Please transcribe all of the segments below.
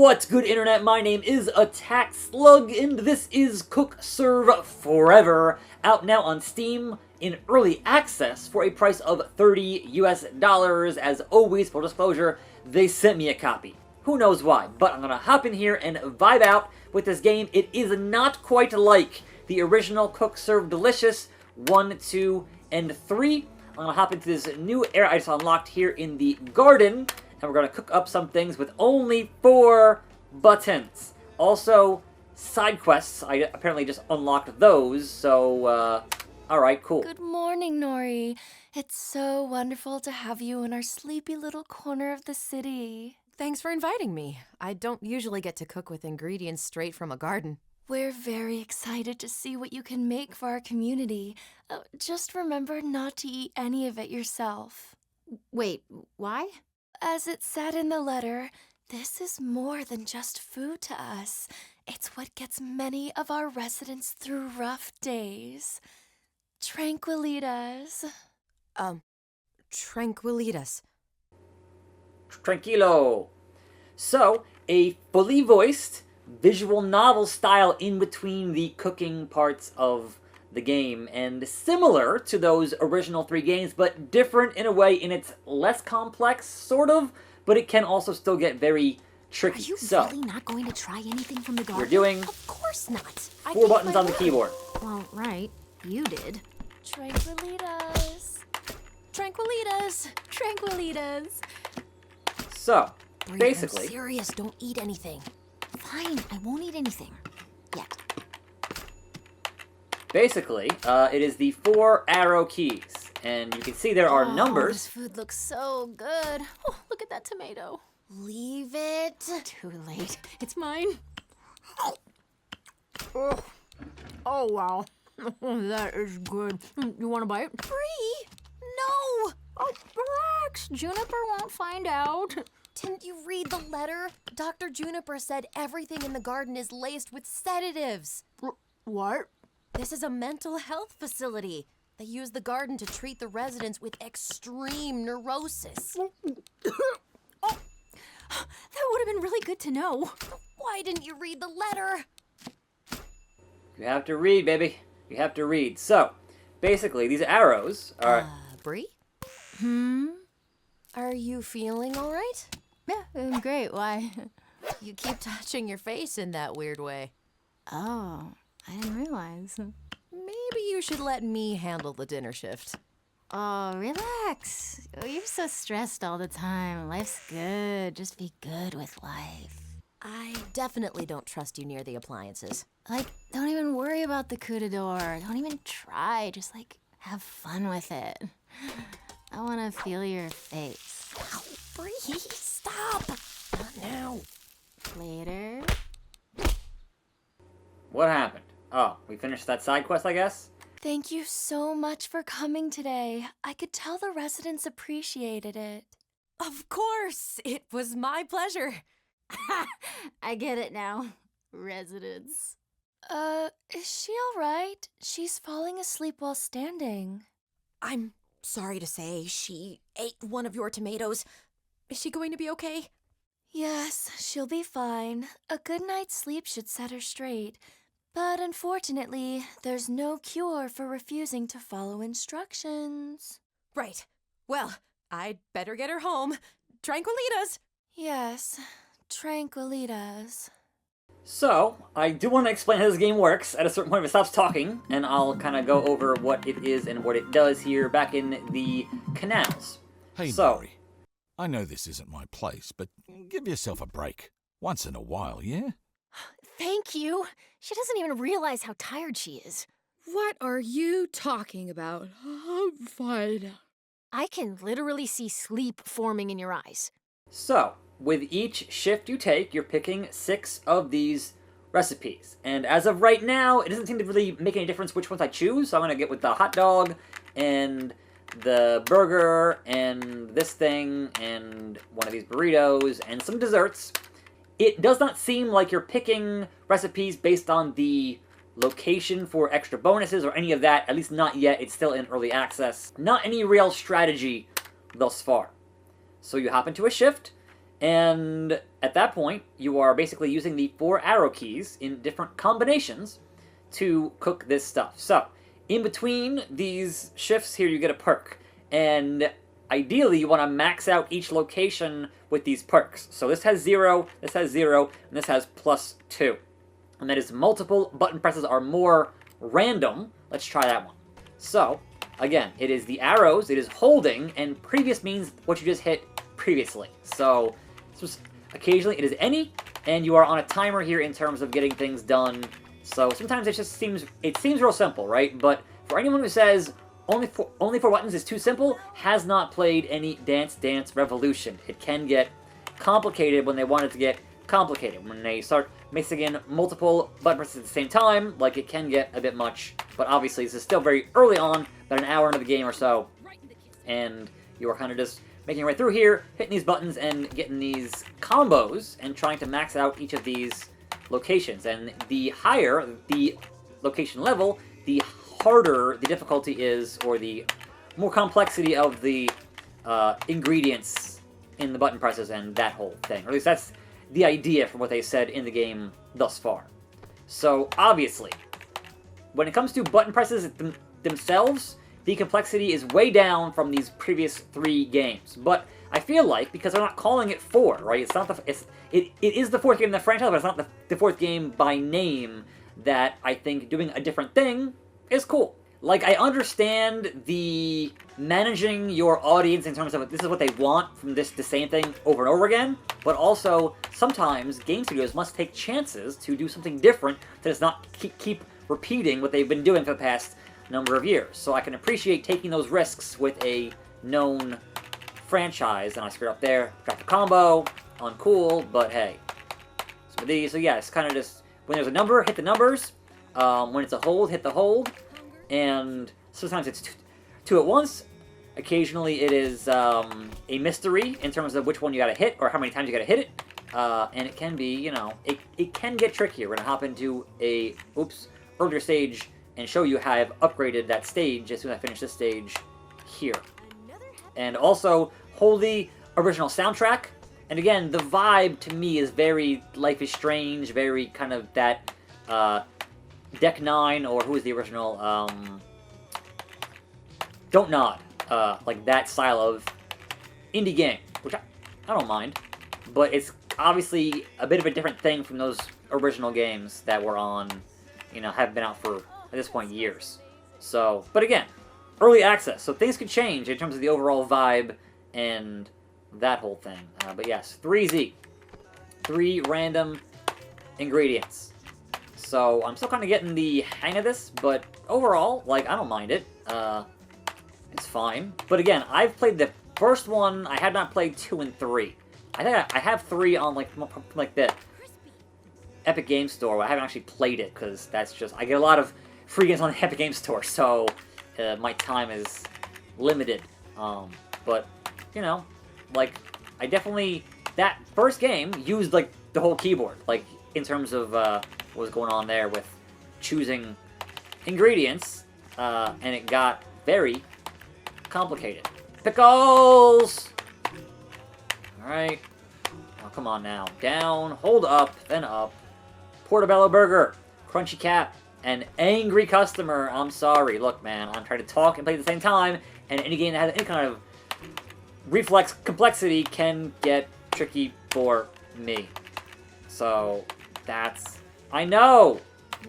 What's good, internet? My name is attackslug, and this is Cook Serve Forever, out now on Steam in early access for a price of $30 US. As always, full disclosure, they sent me a copy. Who knows why, but I'm gonna hop in here and vibe out with this game. It is not quite like the original Cook Serve Delicious 1, 2, and 3. I'm gonna hop into this new area I just unlocked here in the garden, and we're gonna cook up some things with only 4 buttons. Also, side quests. I apparently just unlocked those, so, alright, cool. Good morning, Nori. It's so wonderful to have you in our sleepy little corner of the city. Thanks for inviting me. I don't usually get to cook with ingredients straight from a garden. We're very excited to see what you can make for our community. Just remember not to eat any of it yourself. Wait, why? As it said in the letter, this is more than just food to us. It's what gets many of our residents through rough days. Tranquilitas. Tranquilitas. Tranquilo. So, a fully voiced visual novel style in between the cooking parts of the game, and similar to those original 3 games, but different in a way in it's less complex, sort of, but it can also still get very tricky. Are you so, really not going to try anything from the garden? we're doing Of course not. 4 buttons on the keyboard. Well, right. You did. Tranquilitas. Tranquilitas. Tranquilitas. So, Brie, basically, I'm serious. Don't eat anything. Fine. I won't eat anything. Yet. basically, it is the 4 arrow keys, and you can see there are This numbers. food looks so good. Oh, look at that tomato. Leave it. Too late. It's mine. Oh wow. That is good. You want to bite? Brie! No! Oh, relax. Juniper won't find out. Didn't you read the letter? Dr. Juniper said everything in the garden is laced with sedatives. What? This is a mental health facility. They use the garden to treat the residents with extreme neurosis. That would have been really good to know. Why didn't you read the letter? You have to read, baby. You have to read. So, basically, these arrows are... Brie? Hmm? Are you feeling all right? Yeah, I'm great. Why? You keep touching your face in that weird way. Oh, I didn't realize. Maybe you should let me handle the dinner shift. Oh, relax. You're so stressed all the time. Life's good. Just be good with life. I definitely don't trust you near the appliances. Like, don't even worry about the coup de jour. Don't even try. Just, like, have fun with it. I want to feel your face. Ow, Brie, stop! Not now. Later. What happened? Oh, we finished that side quest, I guess? Thank you so much for coming today. I could tell the residents appreciated it. Of course, it was my pleasure. I get it now. Residents. Is she all right? She's falling asleep while standing. I'm sorry to say, she ate one of your tomatoes. Is she going to be okay? Yes, she'll be fine. A good night's sleep should set her straight. But unfortunately, there's no cure for refusing to follow instructions. Right. Well, I'd better get her home. Tranquilitas! Yes, tranquilitas. So, I do want to explain how this game works. At a certain point, if it stops talking, and I'll kind of go over what it is and what it does here back in the canals. Hey, So- Nori. I know this isn't my place, but give yourself a break. Once in a while, yeah? Thank you. She doesn't even realize how tired she is. What are you talking about? I'm fine. I can literally see sleep forming in your eyes. So, with each shift you take, you're picking 6 of these recipes. And as of right now, it doesn't seem to really make any difference which ones I choose, so I'm going to get with the hot dog, and the burger, and this thing, and one of these burritos, and some desserts. It does not seem like you're picking recipes based on the location for extra bonuses or any of that, at least not yet. It's still in early access. Not any real strategy thus far. So you hop into a shift, And at that point, you are basically using the 4 arrow keys in different combinations to cook this stuff. So, in between these shifts here, you get a perk. And ideally, you want to max out each location with these perks. So this has 0, this has 0, and this has +2. And that is multiple button presses are more random. Let's try that one. So, again, it is the arrows, it is holding, and previous means what you just hit previously. So, occasionally it is any, and you are on a timer here in terms of getting things done. So sometimes it seems real simple, right? But for anyone who says only 4 buttons is too simple, has not played any Dance Dance Revolution. It can get complicated when they want it to get complicated. When they start mixing in multiple button presses at the same time, like, it can get a bit much. But obviously this is still very early on, about an hour into the game or so, and you are kind of just making your way through here, hitting these buttons and getting these combos, and trying to max out each of these locations. And the higher the location level, the harder the difficulty is, or the more complexity of the ingredients in the button presses and that whole thing. Or at least that's the idea from what they said in the game thus far. So, obviously, when it comes to button presses themselves, the complexity is way down from these previous 3 games. But I feel like, because they're not calling it 4, right? It's not it is the 4th game in the franchise, but it's not the 4th game by name, that I think doing a different thing is cool. Like, I understand the managing your audience in terms of this is what they want from the same thing over and over again, but also sometimes game studios must take chances to do something different that does not keep repeating what they've been doing for the past number of years. So I can appreciate taking those risks with a known franchise. And I screwed up there, got the combo, uncool, but hey. So yeah, it's kind of just, when there's a number, hit the numbers. When it's a hold, hit the hold. And sometimes it's 2 at once. Occasionally it is a mystery in terms of which one you gotta hit, or how many times you gotta hit it. And it can be, you know, it can get trickier. We're gonna hop into a, earlier stage and show you how I've upgraded that stage as soon as I finish this stage here. And also, hold the original soundtrack. And again, the vibe to me is very Life is Strange, very kind of that Deck 9, or who is the original? Don't Nod. Like that style of indie game, which I don't mind. But it's obviously a bit of a different thing from those original games that were on, you know, have been out for, at this point, years. So, but again, early access, so things could change in terms of the overall vibe and that whole thing. But yes, 3Z. 3 random ingredients. So, I'm still kind of getting the hang of this, but overall, like, I don't mind it. It's fine. But again, I've played the first one, I had not played 2 and 3. I think I have 3 on, like the Epic Games Store. I haven't actually played it, because that's just, I get a lot of free games on the Epic Games Store, so my time is limited. But, you know, like, I definitely, that first game used, like, the whole keyboard, like, in terms of what was going on there with choosing ingredients, and it got very complicated. Pickles! Alright. Oh, come on now. Down, hold up, then up. Portobello Burger, Crunchy Cap, an angry customer. I'm sorry. Look, man, I'm trying to talk and play at the same time, and any game that has any kind of reflex complexity can get tricky for me. So, that's... I know!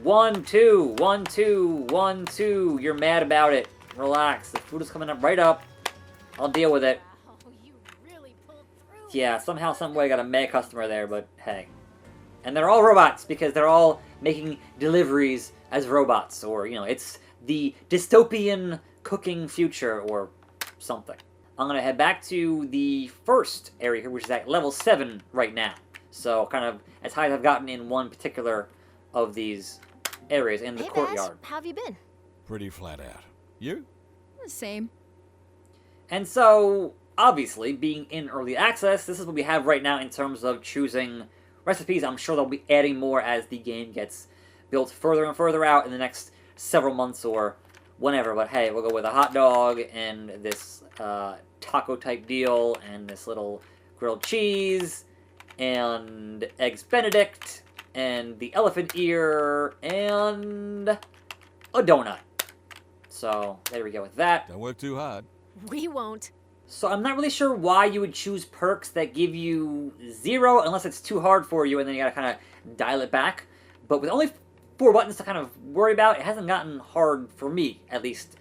1, 2, 1, 2, 1, 2. You're mad about it. Relax. The food is coming up right up. I'll deal with it. Yeah, somehow, some way I got a mad customer there, but hey. And they're all robots, because they're all making deliveries as robots, or, you know, it's the dystopian cooking future, or something. I'm gonna head back to the first area here, which is at level 7 right now. So, kind of as high as I've gotten in one particular of these areas in the courtyard. How have you been? Pretty flat out. You? Same. And so, obviously, being in early access, this is what we have right now in terms of choosing recipes. I'm sure they'll be adding more as the game gets built further and further out in the next several months or whenever. But hey, we'll go with a hot dog and this taco type deal and this little grilled cheese, and eggs Benedict, and the elephant ear, and a donut. So there we go with that. Don't work too hard. We won't. So I'm not really sure why you would choose perks that give you 0 unless it's too hard for you and then you gotta kind of dial it back. But with only 4 buttons to kind of worry about, it hasn't gotten hard for me, at least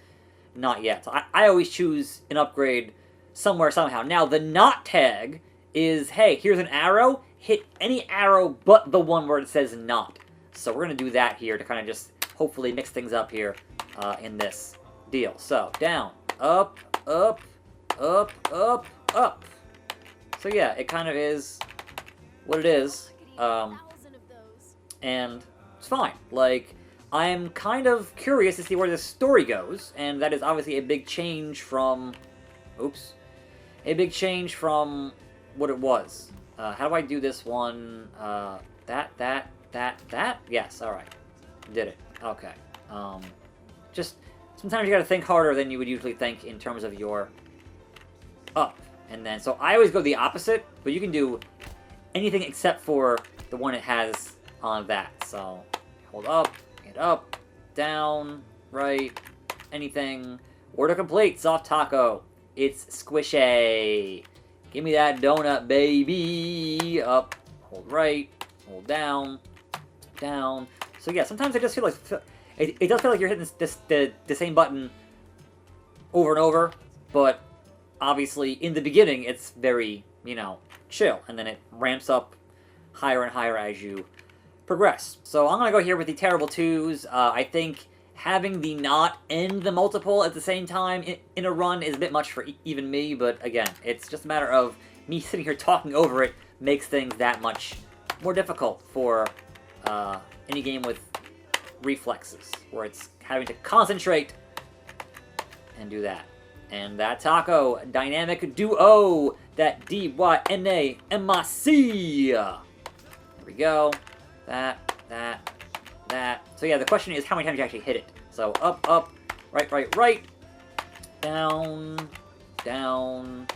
not yet. So I always choose an upgrade somewhere, somehow. Now, the not tag is, hey, here's an arrow, hit any arrow but the one where it says not. So we're going to do that here to kind of just hopefully mix things up here in this deal. So, down, up, up, up, up, up. So yeah, it kind of is what it is. And it's fine. Like, I'm kind of curious to see where this story goes, and that is obviously a big change from... Oops. A big change from what it was. How do I do this one? That? Yes, alright. Did it. Okay. Just, sometimes you gotta think harder than you would usually think in terms of your up. And then, so I always go the opposite, but you can do anything except for the one it has on that. So, hold up, get up, down, right, anything. Order complete, soft taco. It's squishy. Give me that donut, baby. Up, hold right, hold down, down. So yeah, sometimes I just feel like, it does feel like you're hitting the same button over and over, but obviously in the beginning it's very, chill, and then it ramps up higher and higher as you progress. So I'm going to go here with the terrible 2s. I think having the not and the multiple at the same time in a run is a bit much for even me, but again, it's just a matter of me sitting here talking over it makes things that much more difficult for any game with reflexes, where it's having to concentrate and do that. And that taco, dynamic duo, that D-Y-N-A-M-I-C. There we go. That. So yeah, the question is how many times you actually hit it. So up, up, right, right, right, down, down,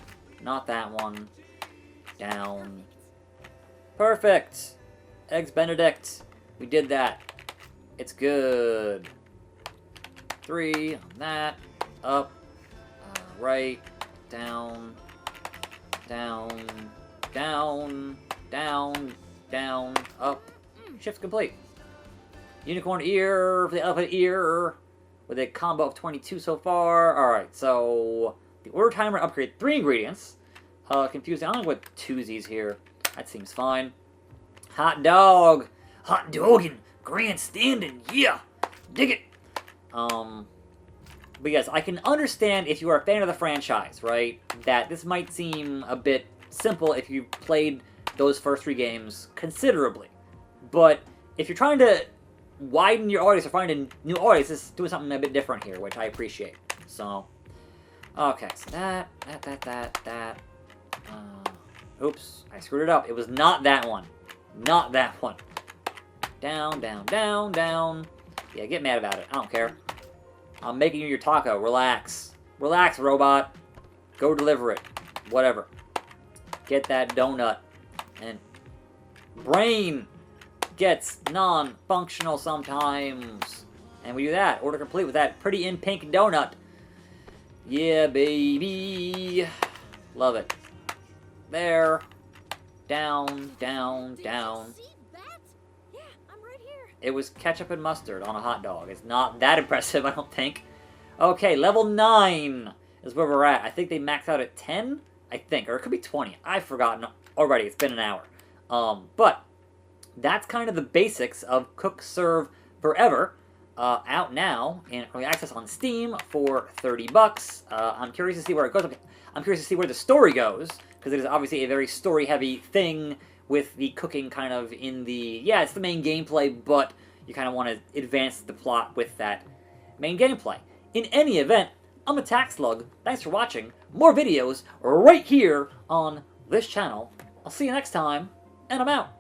not that one, down. Perfect. Eggs Benedict. We did that. It's good. 3 on that. Up, right, down, down, down, down, down, up. Shift complete. Unicorn ear for the elephant ear with a combo of 22 so far. Alright, so the order timer upgrade 3 ingredients. Confusing. I'm going to go with twosies here. That seems fine. Hot dog. Hot dogging. Grandstanding. Yeah. Dig it. But yes, I can understand if you are a fan of the franchise, right? That this might seem a bit simple if you played those first 3 games considerably. But if you're trying to widen your audience or find a new audience, it's doing something a bit different here, which I appreciate. So, okay, so that. Oops, I screwed it up. It was not that one. Not that one. Down, down, down, down. Yeah, get mad about it. I don't care. I'm making you your taco. Relax. Relax, robot. Go deliver it. Whatever. Get that donut. And brain gets non-functional sometimes. And we do that. Order complete with that pretty in pink donut. Yeah, baby. Love it. There. Down, down, down. Yeah, I'm right here. It was ketchup and mustard on a hot dog. It's not that impressive, I don't think. Okay, level 9 is where we're at. I think they max out at 10, I think. Or it could be 20. I've forgotten already. It's been an hour. But that's kind of the basics of Cook Serve Forever. Out now in early access on Steam for $30. I'm curious to see where it goes. I'm curious to see where the story goes, because it is obviously a very story-heavy thing with the cooking kind of in the... Yeah, it's the main gameplay, but you kind of want to advance the plot with that main gameplay. In any event, I'm attackslug. Thanks for watching. More videos right here on this channel. I'll see you next time, and I'm out.